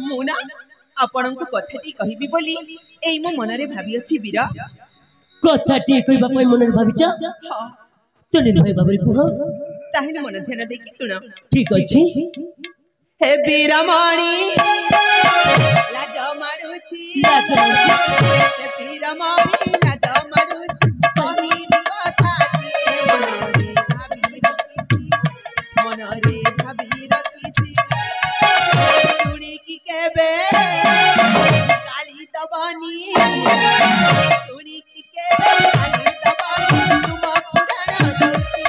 मुना आपणଙ୍କୁ कथाटी कहिबी बोली एई मो मनरे भाबी अछि वीर कथाटी कहबा पई मनरे भाबिच तो निर्भय बाबरे कुह ताहिने मन ध्यान देकी सुना ठीक अछि हे वीरमणि लाज मारुछि हे वीरमणि लाज मारुछि कहिबी कथाटी मनरे भाबी रखिछि सुनी की केबे काली दबानी सुनी की केबे काली दबानी तुम पुराण दउछि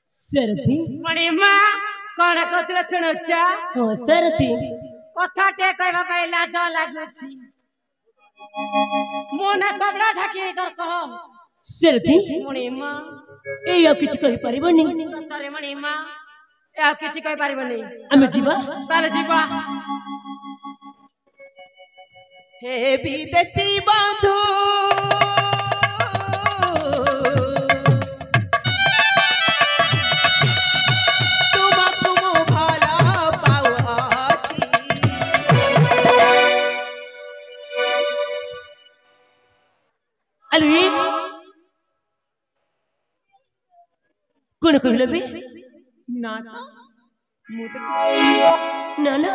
सरथी मणि मां कोन कहतला सुनोचा ओ सरथी कथा टे कहबा पई लाज लागुची मोना कबला ढाकी कर कह सरथी मणि मां ए आ किछ कहि परिबनी सतरे मणि मां ए किछ कहि परिबनी आमे जीवा ताले जीवा हे विदेशी बंधु कोन कहले बे ना तो मु तो ना ना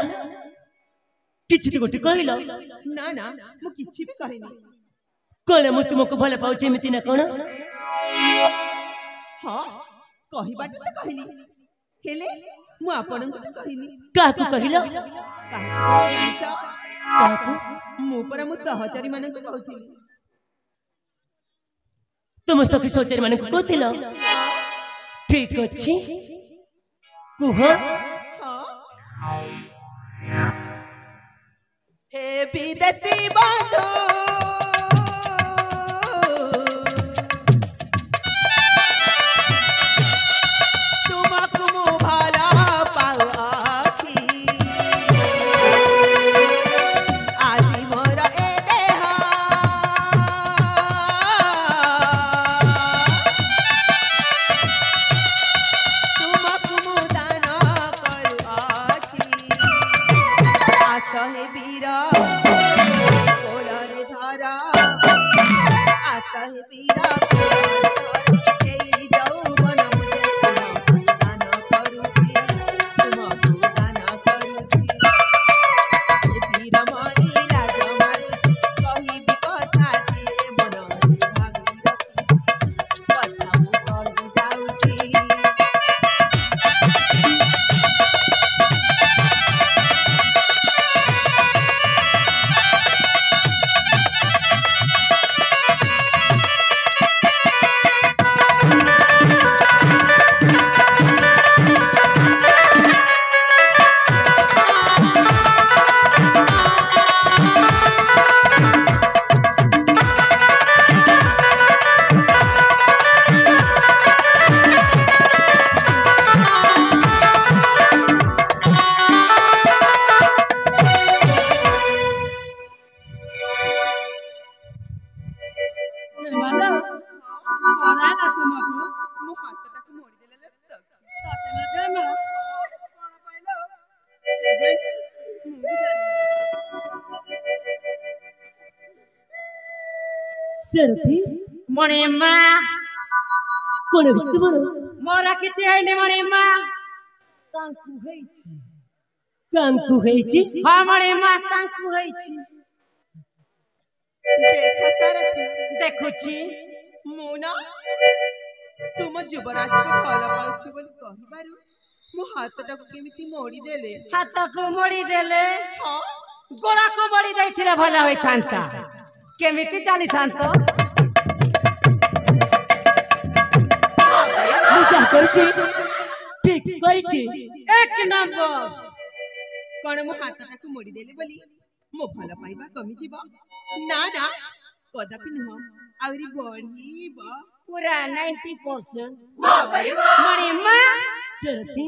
किछि तो गोटे कहलो ना ना मु किछि भी कहिनी कोन मु तुमको भले पाउछि मिति ना कोन हां कहिबाटी तो कहली हेले मु आपनଙ୍କୁ तो कहनी काकू कहिलो काकू मु पर मु सहचरी माननको कहथि तुम सखी सहचरी माननको कहथिलो ठीक अछि कुह हे विदेशी बंधु तुमको मु भला पाउछि आजि मोर ए देह हे वीर कोलरे धारा आता है वीर ए जाऊ मन मुझे दान करूची तुमको दान करूची हे वीर मणि लाज मारुची कहिबी कथा जे मन भाबी रखिछि कथा मु कहि जाउची सरथी मणि मां कोन किछ तुमरो मोरा किछि हैने मणि मां तांकु हेछि हां मणि मां तांकु हेछि देखा सारथी देखुछि मुना तुम युवराज को भल पाउछि बोली कहिबारु मो हातटा केमिति मोड़ी देले हाथ को मोड़ी देले हां गोड़ा को बड़ी देइथिले भला होई थांता केमिति चाली थांतो पूजा करछे ठीक करछे एक नंबर कौन मो हाथटाକୁ मोड़ी देले बोली मो भल पाइबा कमी जीव ना ना कदापि नुह आउरी बढ़ीब पूरा 90% मणि मां सरथी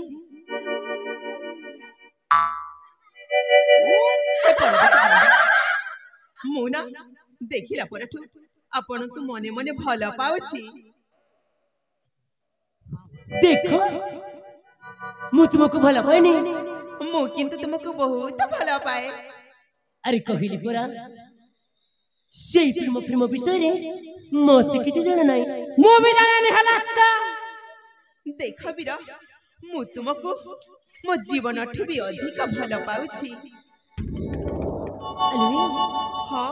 मु ना देखिला परठू आपनकु मने मने भल पाउछि देखो मु तुमको भला पाएनी मु किंतु तुमको बहुत भल पाए अरे कहिली परा सेई प्रेम विषय रे मते किछ जण नाही मु भी जाने नहीं हला देख बीर मु तुमको मो जीवन ठु भी अधिक भल पाउछि अलुई हां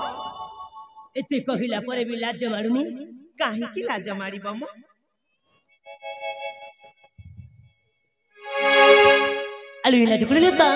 एते कहिला परे भी लाज मारुनी काहे की लाज मारिब म अलुई लाज कुले लेता